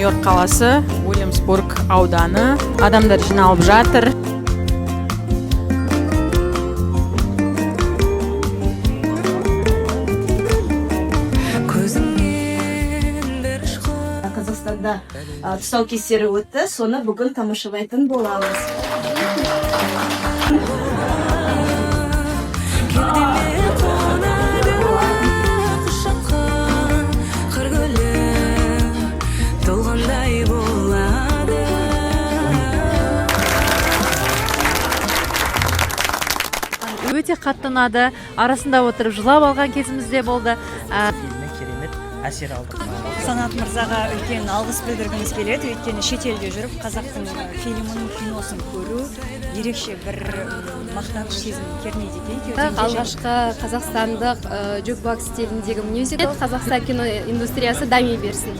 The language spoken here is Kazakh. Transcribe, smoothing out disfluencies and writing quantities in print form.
Нью-Йорк қаласы, Уильямсбург ауданы. Адамдар жиналып жатыр. Қазақстанда тұсаукесері өтті, соны бүгін тамашалайтын боламыз. Өте қатты ұнады. Арасында отырып жылап алған кезімізде болды. Керемет әсер алдық. Санат Мырзаға үлкен алғыс білдіргіміз келеді, өйткені шетелде жүріп қазақтың фильмін, киносын көру ерекше бір мақтаныш сезімін кернейді екен. Алғашқы қазақстандық джукбокс стиліндегі мюзикл, Қазақстан кино индустриясы дами берсін.